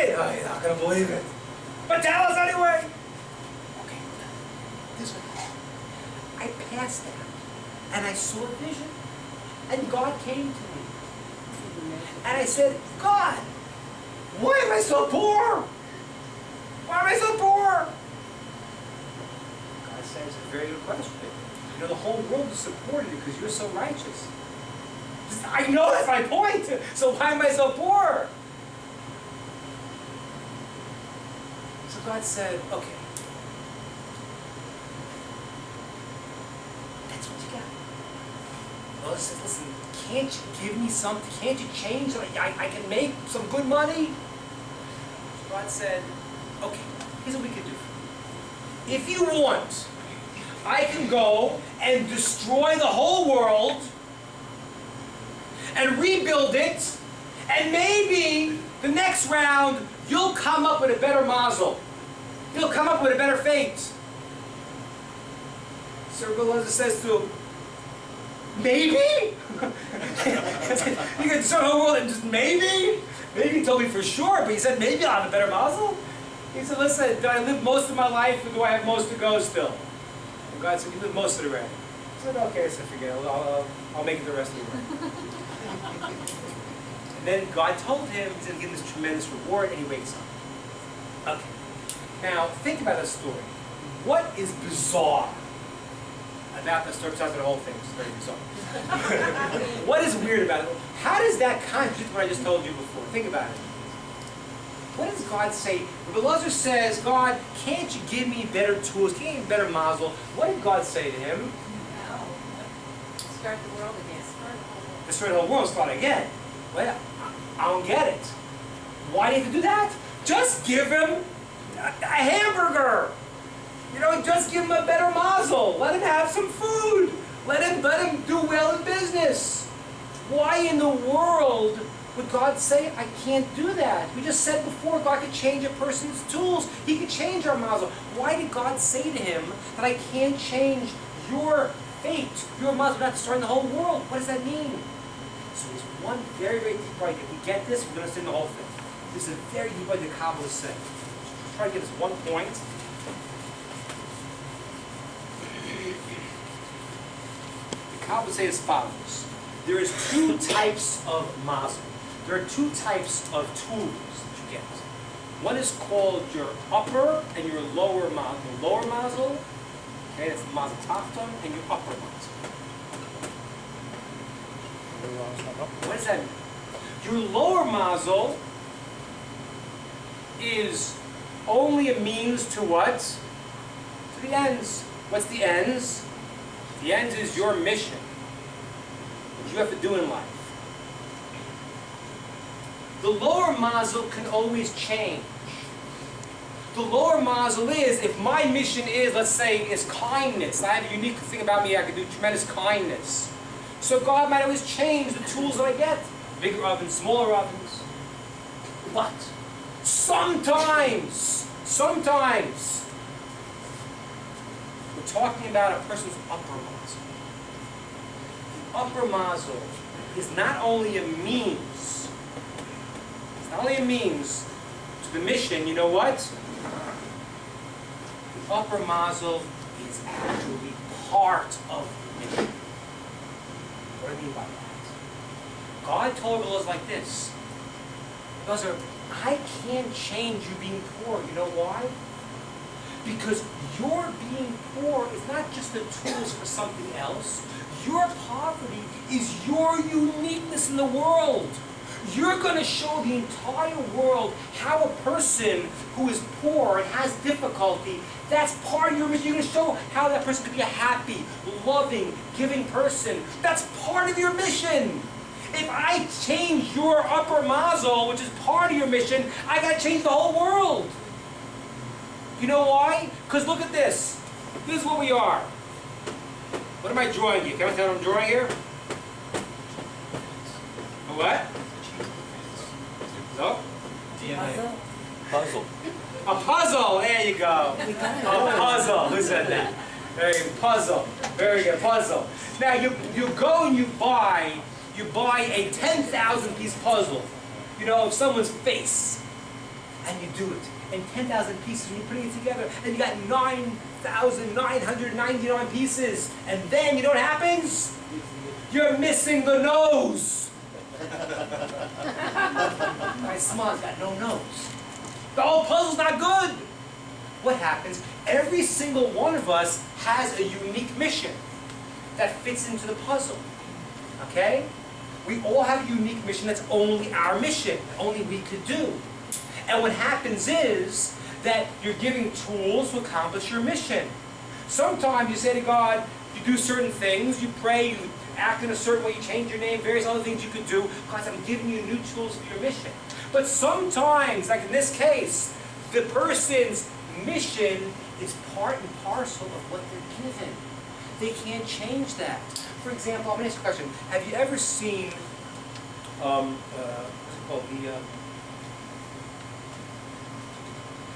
it! Oh, you're not going to believe it. But tell us anyway! Okay, this way. I passed that, and I saw a vision, and God came to me. And I said, God, why am I so poor? Why am I so poor? God says, it's a very good question. You know, the whole world is supporting you because you're so righteous. I know that's my point. So why am I so poor? So God said, okay. That's what you got. Moses says, listen, can't you give me something? Can't you change it? I can make some good money. So God said, okay, here's what we can do. If you want, I can go and destroy the whole world and rebuild it, and maybe the next round you'll come up with a better mazel. You'll come up with a better fate. So Rabbi says to him, maybe? You can destroy the whole world and just maybe? Maybe he told me for sure, but he said maybe I'll have a better mazel? He said, listen, do I live most of my life or do I have most to go still? And God said, you live most of it already. I said, okay, so forget it. I'll make it the rest of the way. And then God told him he's going to give him this tremendous reward, and he wakes up. Okay. Now, think about this story. What is bizarre about the story besides the whole thing? It's very bizarre. What is weird about it? How does that contradict what I just told you before? Think about it. What does God say? Rabbi Elazar says, God, can't you give me better tools? Can't you give me better mazel? What did God say to him? No. Start the world again. Destroy the whole world, start again. Well, I don't get it. Why do you have to do that? Just give him a hamburger. You know, just give him a better mazel. Let him have some food. Let him do well in business. Why in the world would God say, I can't do that? We just said before, God could change a person's tools. He could change our mazel. Why did God say to him that I can't change your fate, your mazel, not destroying the whole world? What does that mean? So there's one very, very deep point. If we get this, we're going to understand the whole thing. This is a very deep point the Kabbalah is saying. Try to get this one point. The Kabbalah says as follows. There is two types of mazel. There are two types of tools that you get. One is called your upper and your lower mazel. The lower mazel, okay, that's the mazel tachton, and your upper mazel. What does that mean? Your lower mazel is only a means to what? To the ends. What's the ends? The ends is your mission. What you have to do in life. The lower mazel can always change. The lower mazel is, if my mission is, let's say, is kindness. I have a unique thing about me, I can do tremendous kindness. So God might always change the tools that I get. Bigger ovens, smaller ovens. But sometimes, we're talking about a person's upper mazel. The upper mazel is not only a means, to the mission, you know what? The upper mazel is actually part of the mission. What do I mean by that? God told us like this. I can't change you being poor. You know why? Because your being poor is not just the tools for something else. Your poverty is your uniqueness in the world. You're going to show the entire world how a person who is poor and has difficulty, that's part of your mission. You're going to show how that person can be a happy, loving, giving person. That's part of your mission. If I change your upper mazel, which is part of your mission, I got to change the whole world. You know why? Because look at this. This is what we are. What am I drawing here? Can I tell what I'm drawing here? A what? No? DNA. Puzzle. A puzzle. There you go. A puzzle. Who said that? Very good. Puzzle. Very good. Puzzle. Now you go and you buy a 10,000 piece puzzle, you know, of someone's face. And you do it. And 10,000 pieces, and you're putting it together, and you got 9,999 pieces. And then, you know what happens? You're missing the nose. My small's got no nose. The whole puzzle's not good. What happens? Every single one of us has a unique mission that fits into the puzzle. Okay? We all have a unique mission that's only our mission, only we could do. And what happens is that you're giving tools to accomplish your mission. Sometimes you say to God, you do certain things, you pray, you act in a certain way, you change your name, various other things you could do, because I'm giving you new tools for your mission. But sometimes, like in this case, the person's mission is part and parcel of what they're given. They can't change that. For example, I'm going to ask you a question. Have you ever seen, what's it called,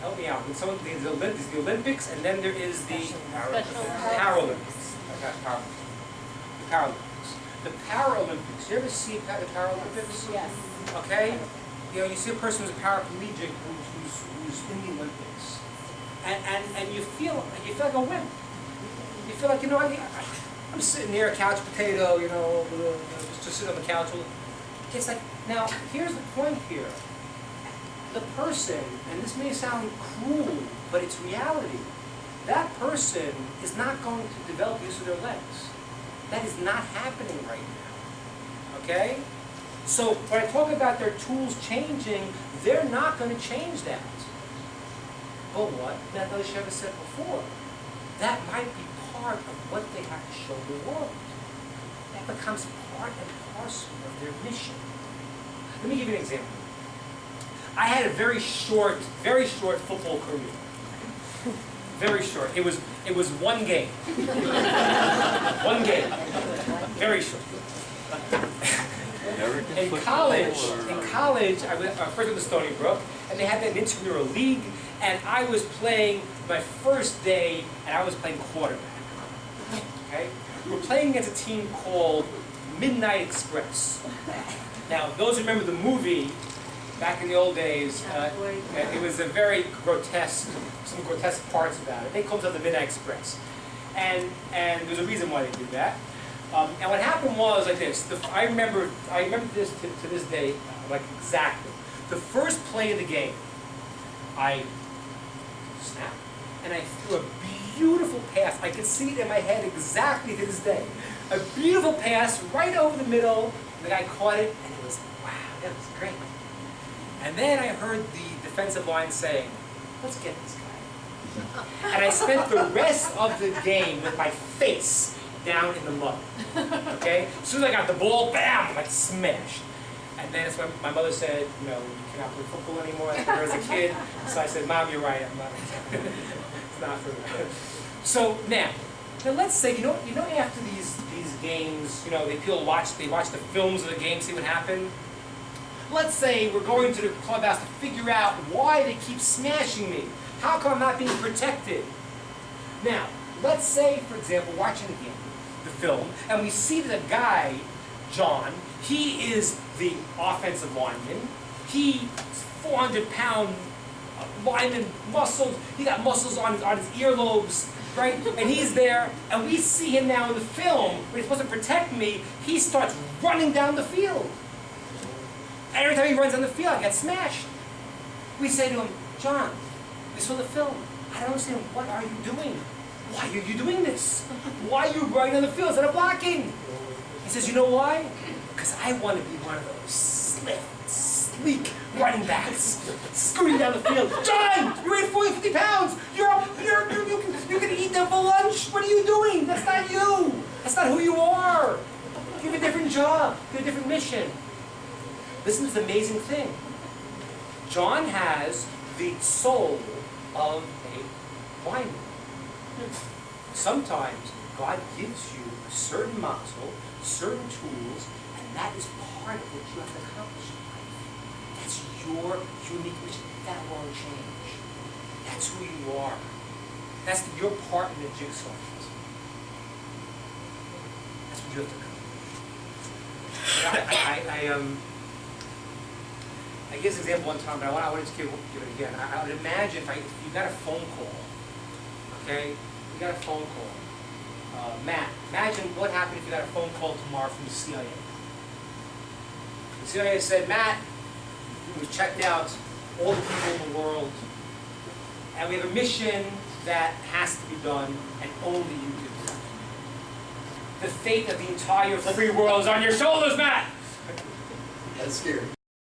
help me out. When someone, there's the Olympics, and then there is the Paralympics. Okay, the Paralympics. The Paralympics. You ever see the Paralympics? Yes. Okay? You know, you see a person who's a paraplegic who's in the Olympics, and you feel like a wimp. You feel like, you know, I'm sitting here, a couch potato, you know, just sitting on the couch. It's like, now, here's the point here. The person, and this may sound cruel, but it's reality, that person is not going to develop use of their legs. That is not happening right now. Okay? So when I talk about their tools changing, they're not going to change that. But what Natalie Sheva said before, that might be part of what they have to show the world. That becomes part and parcel of their mission. Let me give you an example. I had a very short football career. Very short. It was one game. One game. Very short. In college, I was first in the Stony Brook, and they had that intramural league, and I was playing my first day, and I was playing quarterback. Okay, we were playing against a team called Midnight Express. Now, those who remember the movie, back in the old days, it was a very grotesque, some grotesque parts about it. They called it the Midnight Express, and there's a reason why they did that. And what happened was like this. I remember this to this day, like exactly. The first play of the game, I snapped, and I threw a beautiful pass. I could see it in my head exactly to this day. A beautiful pass right over the middle. The guy caught it, and it was, wow, that was great. And then I heard the defensive line saying, let's get this guy. And I spent the rest of the game with my face down in the mud. Okay? As soon as I got the ball, bam, like smashed. And then it's when my mother said, you know, you cannot play football anymore like I was a kid. So I said, Mom, you're right. I'm not. It's not for me. So now let's say, you know, after these games, you know, people watch the films of the game, see what happened. Let's say we're going to the clubhouse to figure out why they keep smashing me. How come I'm not being protected? Now, let's say, for example, watching the game, the film, and we see the guy, John, he is the offensive lineman. He's 400-pound lineman, muscles. He got muscles on his earlobes, right? And he's there, and we see him now in the film, when he's supposed to protect me, he starts running down the field. And every time he runs on the field, I get smashed. We say to him, John, we saw the film. I don't understand, what are you doing? Why are you doing this? Why are you running on the field instead of blocking? He says, you know why? Because I want to be one of those sleek running backs, scooting down the field. John, you weigh 40, 50 pounds. You can eat them for lunch. What are you doing? That's not you. That's not who you are. You have a different job. You have a different mission. Listen to the amazing thing. John has the soul of a lineman. Sometimes God gives you a certain muscle, certain tools, and that is part of what you have to accomplish in life. That's your unique mission. That won't change. That's who you are. That's your part in the jigsaw puzzle. That's what you have to accomplish. I gave this example one time, but I want to give it again. I would imagine if you got a phone call, okay? You got a phone call. Matt, imagine what happened if you got a phone call tomorrow from the CIA. The CIA said, Matt, we've checked out all the people in the world, and we have a mission that has to be done, and only you can do it. The fate of the entire free world is on your shoulders, Matt! That's scary.